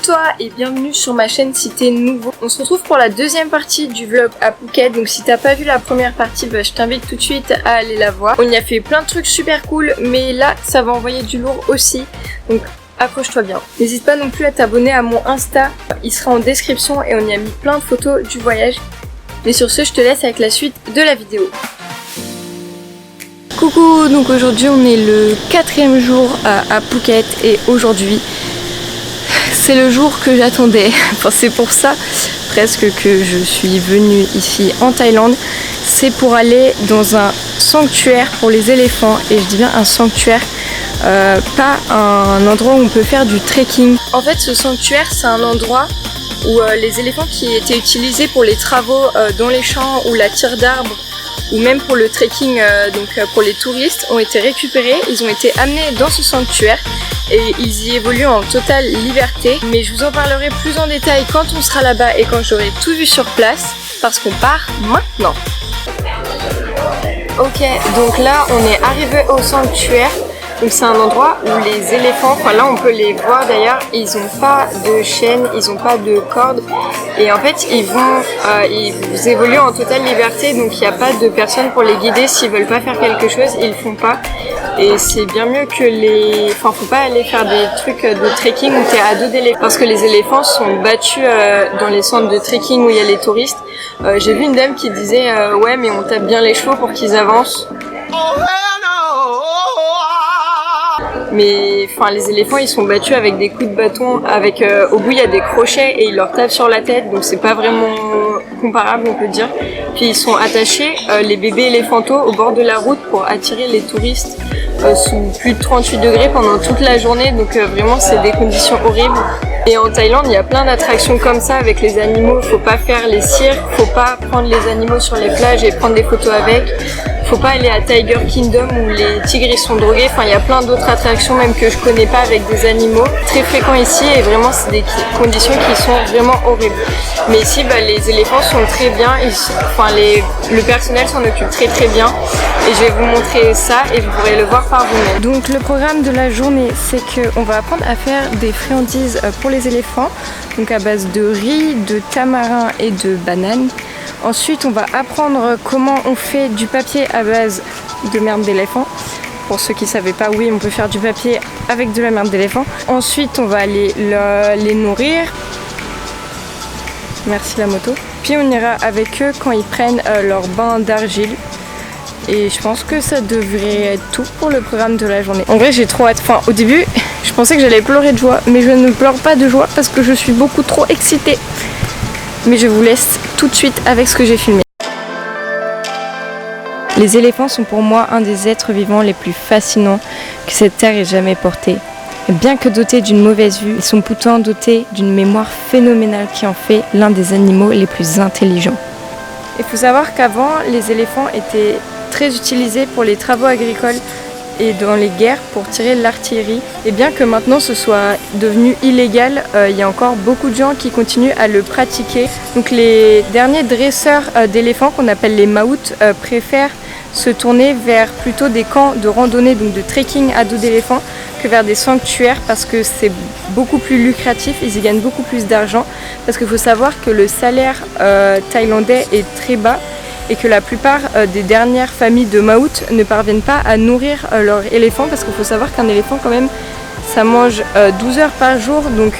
toi et bienvenue sur ma chaîne si t'es nouveau. On se retrouve pour la deuxième partie du vlog à Phuket. Donc si t'as pas vu la première partie, je t'invite tout de suite à aller la voir. On y a fait plein de trucs super cool, mais là ça va envoyer du lourd aussi. Donc accroche-toi bien. N'hésite pas non plus à t'abonner à mon Insta, il sera en description et on y a mis plein de photos du voyage. Mais sur ce, je te laisse avec la suite de la vidéo. Coucou, donc aujourd'hui on est le 4e jour à Phuket et aujourd'hui c'est le jour que j'attendais. Enfin, c'est pour ça presque que je suis venue ici en Thaïlande. C'est pour aller dans un sanctuaire pour les éléphants et je dis bien un sanctuaire. Pas un endroit où on peut faire du trekking. En fait ce sanctuaire c'est un endroit où les éléphants qui étaient utilisés pour les travaux dans les champs ou la tire d'arbres ou même pour le trekking, pour les touristes, ont été récupérés, ils ont été amenés dans ce sanctuaire et ils y évoluent en totale liberté. Mais je vous en parlerai plus en détail quand on sera là-bas et quand j'aurai tout vu sur place, parce qu'on part maintenant. Ok, donc là on est arrivé au sanctuaire. Donc c'est un endroit où les éléphants, enfin là on peut les voir d'ailleurs, ils n'ont pas de chaîne, ils n'ont pas de corde et en fait ils évoluent en totale liberté, donc il n'y a pas de personne pour les guider. S'ils veulent pas faire quelque chose, ils le font pas et c'est bien mieux que les... Enfin faut pas aller faire des trucs de trekking où t'es à dos d'éléphants parce que les éléphants sont battus dans les centres de trekking où il y a les touristes. J'ai vu une dame qui disait ouais mais on tape bien les chevaux pour qu'ils avancent. Mais enfin les éléphants ils sont battus avec des coups de bâton, avec au bout il y a des crochets et ils leur tapent sur la tête, donc c'est pas vraiment comparable on peut dire. Puis ils sont attachés, les bébés éléphantaux, au bord de la route pour attirer les touristes sous plus de 38 degrés pendant toute la journée, donc vraiment c'est des conditions horribles. Et en Thaïlande il y a plein d'attractions comme ça avec les animaux, faut pas faire les cirques, faut pas prendre les animaux sur les plages et prendre des photos avec. Faut pas aller à Tiger Kingdom où les tigres ils sont drogués, enfin il y a plein d'autres attractions même que je connais pas avec des animaux très fréquents ici et vraiment c'est des conditions qui sont vraiment horribles. Mais ici les éléphants sont très bien, le personnel s'en occupe très très bien et je vais vous montrer ça et vous pourrez le voir par vous-même. Donc le programme de la journée c'est qu'on va apprendre à faire des friandises pour les éléphants, donc à base de riz, de tamarin et de bananes. Ensuite, on va apprendre comment on fait du papier à base de merde d'éléphant. Pour ceux qui ne savaient pas, oui, on peut faire du papier avec de la merde d'éléphant. Ensuite, on va aller les nourrir. Merci la moto. Puis on ira avec eux quand ils prennent leur bain d'argile. Et je pense que ça devrait être tout pour le programme de la journée. En vrai, j'ai trop hâte. Enfin, au début, je pensais que j'allais pleurer de joie. Mais je ne pleure pas de joie parce que je suis beaucoup trop excitée. Mais je vous laisse tout de suite avec ce que j'ai filmé. Les éléphants sont pour moi un des êtres vivants les plus fascinants que cette terre ait jamais porté. Bien que dotés d'une mauvaise vue, ils sont pourtant dotés d'une mémoire phénoménale qui en fait l'un des animaux les plus intelligents. Il faut savoir qu'avant, les éléphants étaient très utilisés pour les travaux agricoles et dans les guerres pour tirer l'artillerie. Et bien que maintenant ce soit devenu illégal, il y a encore beaucoup de gens qui continuent à le pratiquer. Donc les derniers dresseurs d'éléphants qu'on appelle les maouts préfèrent se tourner vers plutôt des camps de randonnée, donc de trekking à dos d'éléphants, que vers des sanctuaires parce que c'est beaucoup plus lucratif, ils y gagnent beaucoup plus d'argent. Parce qu'il faut savoir que le salaire thaïlandais est très bas et que la plupart des dernières familles de maouts ne parviennent pas à nourrir leur éléphant parce qu'il faut savoir qu'un éléphant quand même ça mange 12 heures par jour, donc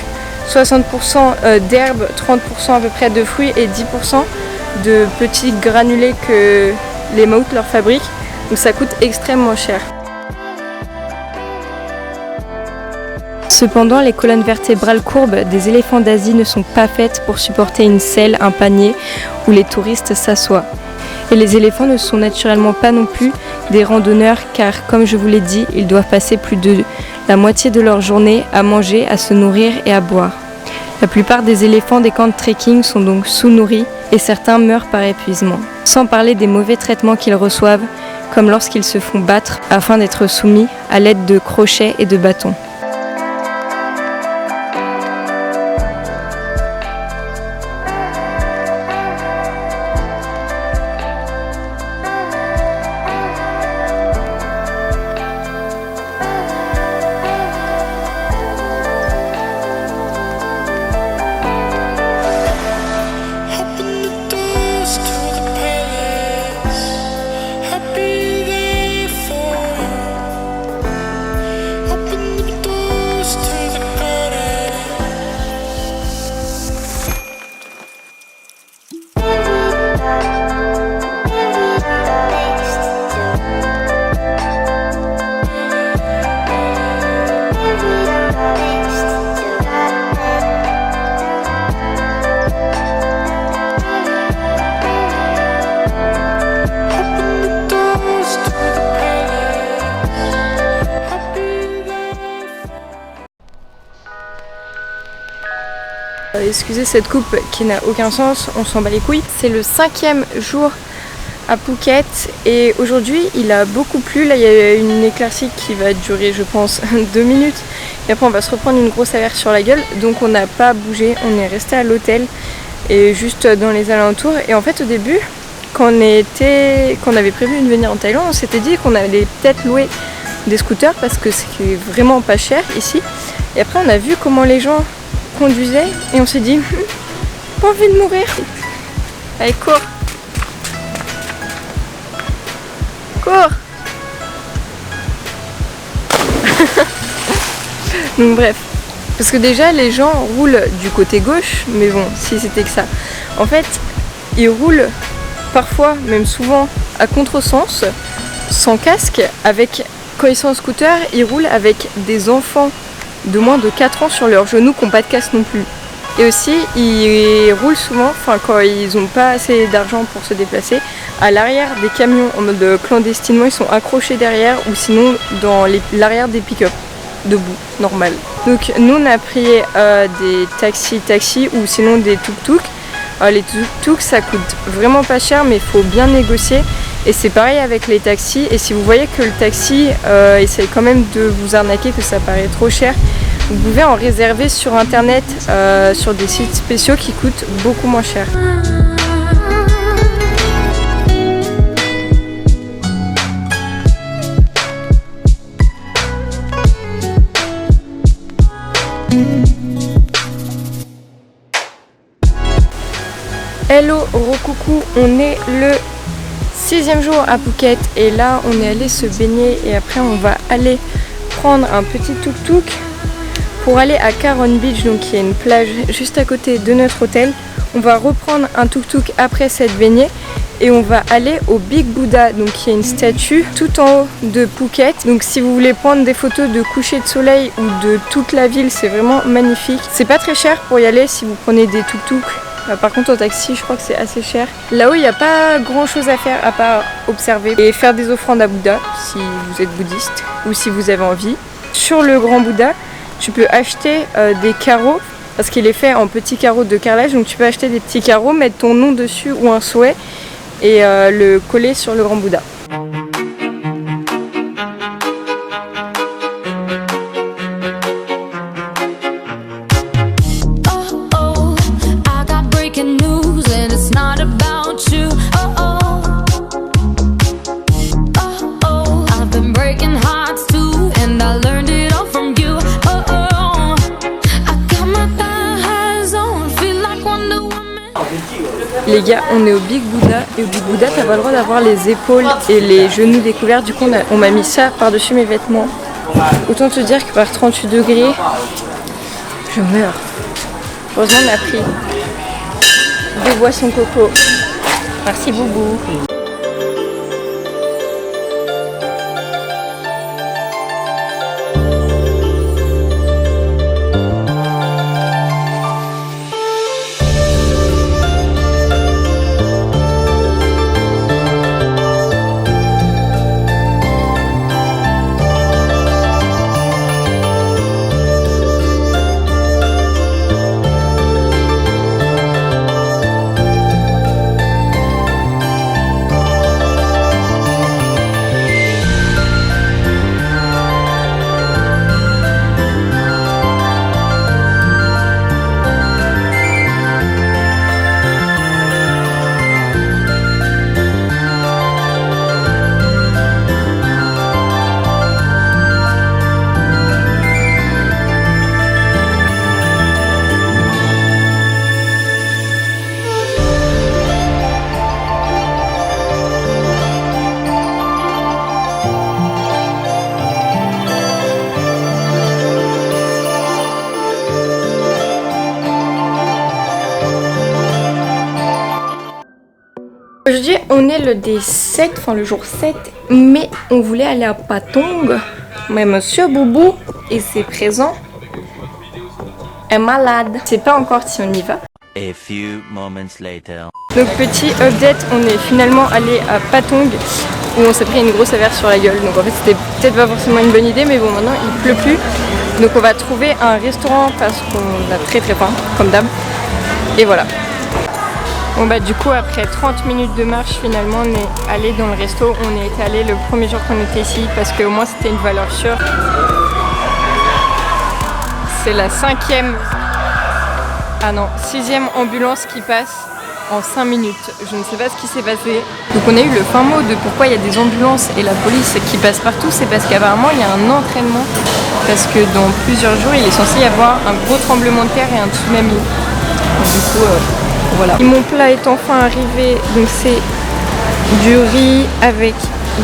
60% d'herbes, 30% à peu près de fruits et 10% de petits granulés que les maouts leur fabriquent, donc ça coûte extrêmement cher. Cependant, les colonnes vertébrales courbes des éléphants d'Asie ne sont pas faites pour supporter une selle, un panier où les touristes s'assoient. Et les éléphants ne sont naturellement pas non plus des randonneurs car, comme je vous l'ai dit, ils doivent passer plus de la moitié de leur journée à manger, à se nourrir et à boire. La plupart des éléphants des camps de trekking sont donc sous-nourris et certains meurent par épuisement. Sans parler des mauvais traitements qu'ils reçoivent, comme lorsqu'ils se font battre afin d'être soumis à l'aide de crochets et de bâtons. Excusez cette coupe qui n'a aucun sens, on s'en bat les couilles. C'est le 5e jour à Phuket et aujourd'hui il a beaucoup plu. Là il y a une éclaircie qui va durer je pense 2 minutes et après on va se reprendre une grosse averse sur la gueule. Donc on n'a pas bougé, on est resté à l'hôtel et juste dans les alentours. Et en fait au début quand on avait prévu de venir en Thaïlande, on s'était dit qu'on allait peut-être louer des scooters parce que c'est vraiment pas cher ici. Et après on a vu comment les gens conduisaient et on s'est dit pas envie de mourir. Allez cours, cours. Donc bref, parce que déjà les gens roulent du côté gauche, mais bon si c'était que ça. En fait ils roulent parfois, même souvent à contresens, sans casque, quand ils sont en scooter, ils roulent avec des enfants de moins de 4 ans sur leurs genoux qui n'ont pas de casque non plus. Et aussi, ils roulent souvent, quand ils n'ont pas assez d'argent pour se déplacer, à l'arrière des camions en mode clandestinement, ils sont accrochés derrière ou sinon dans l'arrière des pick-up, debout, normal. Donc nous on a pris des taxis ou sinon des tuk-tuk. Les tuk-tuk ça coûte vraiment pas cher mais il faut bien négocier. Et c'est pareil avec les taxis, et si vous voyez que le taxi essaye quand même de vous arnaquer, que ça paraît trop cher, vous pouvez en réserver sur internet, sur des sites spéciaux qui coûtent beaucoup moins cher. Hello, recoucou, on est le 6e jour à Phuket et là on est allé se baigner et après on va aller prendre un petit tuk-tuk pour aller à Caron Beach, donc qui est une plage juste à côté de notre hôtel. On va reprendre un tuk-tuk après cette baignée et on va aller au Big Buddha, donc qui est une statue tout en haut de Phuket. Donc si vous voulez prendre des photos de coucher de soleil ou de toute la ville, c'est vraiment magnifique. C'est pas très cher pour y aller si vous prenez des tuk-tuk. Par contre en taxi je crois que c'est assez cher. Là-haut il n'y a pas grand chose à faire à part observer et faire des offrandes à Bouddha si vous êtes bouddhiste ou si vous avez envie. Sur le grand Bouddha tu peux acheter des carreaux parce qu'il est fait en petits carreaux de carrelage. Donc tu peux acheter des petits carreaux, mettre ton nom dessus ou un souhait et le coller sur le grand Bouddha. Les gars, on est au Big Buddha et au Big Buddha t'as pas le droit d'avoir les épaules et les genoux découverts. Du coup on m'a mis ça par-dessus mes vêtements. Autant te dire que par 38 degrés, je meurs. Heureusement on a pris 2 boissons coco. Merci Boubou. Aujourd'hui on est le day 7, enfin le jour 7, mais on voulait aller à Patong. Mais monsieur Boubou et ses présents est malade. Je sais pas encore si on y va. A few moments later. Donc petit update, on est finalement allé à Patong où on s'est pris une grosse averse sur la gueule. Donc en fait c'était peut-être pas forcément une bonne idée, mais bon maintenant il pleut plus. Donc on va trouver un restaurant parce qu'on a très faim, comme d'hab. Et voilà. Bon bah du coup après 30 minutes de marche finalement on est allé dans le resto. On est allé le premier jour qu'on était ici parce qu'au moins c'était une valeur sûre. C'est la 5e, ah non, 6e ambulance qui passe en 5 minutes. Je ne sais pas ce qui s'est passé. Donc on a eu le fin mot de pourquoi il y a des ambulances et la police qui passe partout. C'est parce qu'apparemment il y a un entraînement. Parce que dans plusieurs jours il est censé y avoir un gros tremblement de terre et un tsunami. Donc, du coup voilà. Et mon plat est enfin arrivé. Donc c'est du riz avec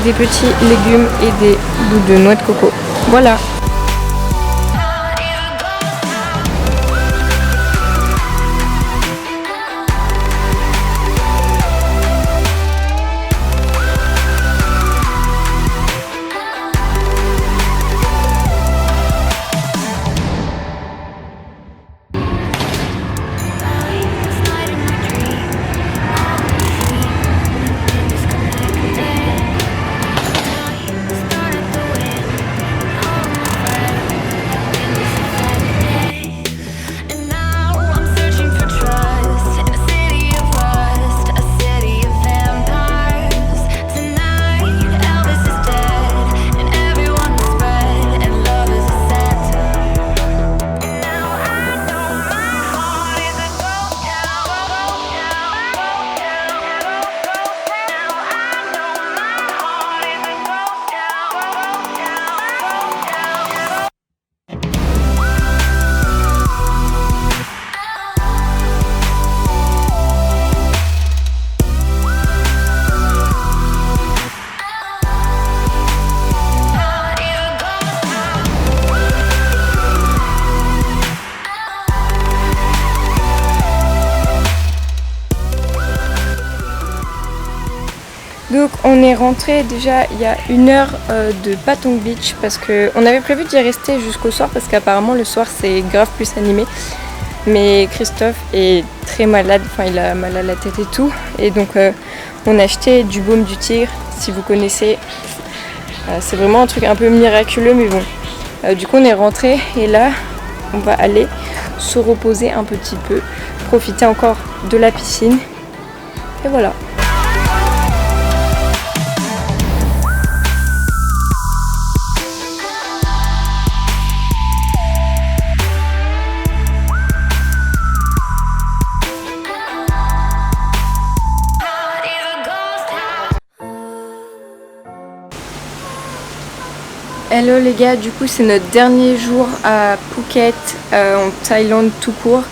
des petits légumes et des bouts de noix de coco. Voilà. Donc on est rentré déjà il y a 1 heure de Patong Beach parce qu'on avait prévu d'y rester jusqu'au soir parce qu'apparemment le soir c'est grave plus animé. Mais Christophe est très malade, enfin il a mal à la tête et tout. Et donc on a acheté du baume du tigre, si vous connaissez. C'est vraiment un truc un peu miraculeux mais bon. Du coup on est rentré et là on va aller se reposer un petit peu, profiter encore de la piscine. Et voilà. Hello les gars, du coup c'est notre dernier jour à Phuket, en Thaïlande tout court.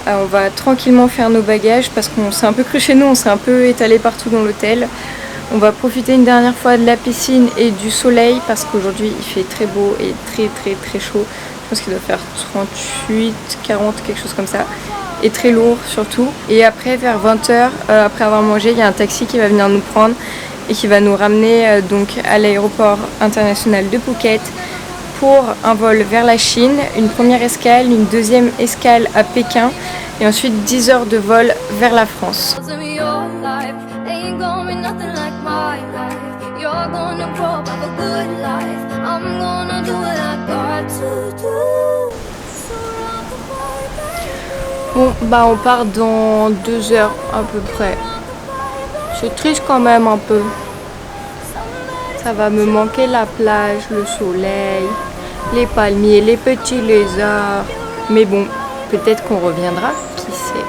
On va tranquillement faire nos bagages parce qu'on s'est un peu cru chez nous, on s'est un peu étalé partout dans l'hôtel. On va profiter une dernière fois de la piscine et du soleil parce qu'aujourd'hui il fait très beau et très chaud. Je pense qu'il doit faire 38, 40, quelque chose comme ça. Et très lourd surtout. Et après vers 20h, après avoir mangé, il y a un taxi qui va venir nous prendre et qui va nous ramener donc à l'aéroport international de Phuket pour un vol vers la Chine, une première escale, une deuxième escale à Pékin et ensuite 10 heures de vol vers la France. Bon bah on part dans 2 heures à peu près. C'est triste quand même un peu. Ça va me manquer la plage, le soleil, les palmiers, les petits lézards. Mais bon, peut-être qu'on reviendra, qui sait.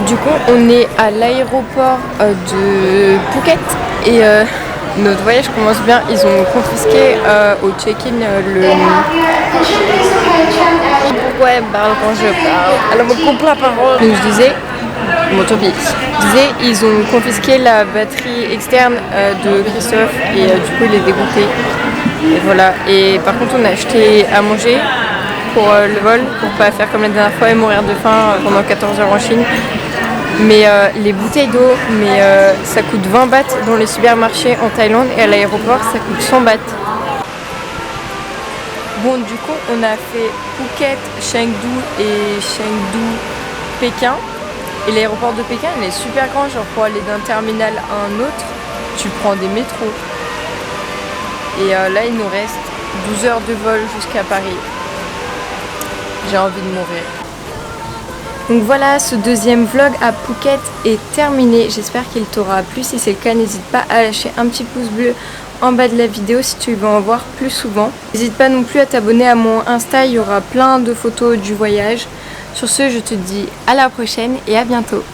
Du coup, on est à l'aéroport de Phuket et notre voyage commence bien. Ils ont confisqué au check-in le... Pourquoi elle parle quand je parle? Elle me coupe la parole. Donc je disais, bon tant pis. Je disais, ils ont confisqué la batterie externe de Christophe et du coup il est dégoûté. Et voilà. Et par contre on a acheté à manger pour le vol, pour pas faire comme la dernière fois et mourir de faim pendant 14 heures en Chine. Mais les bouteilles d'eau, ça coûte 20 bahts dans les supermarchés en Thaïlande et à l'aéroport ça coûte 100 bahts. Bon du coup on a fait Phuket, Chengdu et Chengdu, Pékin. Et l'aéroport de Pékin, il est super grand, genre pour aller d'un terminal à un autre, tu prends des métros. Et là, il nous reste 12 heures de vol jusqu'à Paris. J'ai envie de mourir. Donc voilà, ce deuxième vlog à Phuket est terminé. J'espère qu'il t'aura plu. Si c'est le cas, n'hésite pas à lâcher un petit pouce bleu en bas de la vidéo si tu veux en voir plus souvent. N'hésite pas non plus à t'abonner à mon Insta, il y aura plein de photos du voyage. Sur ce, je te dis à la prochaine et à bientôt.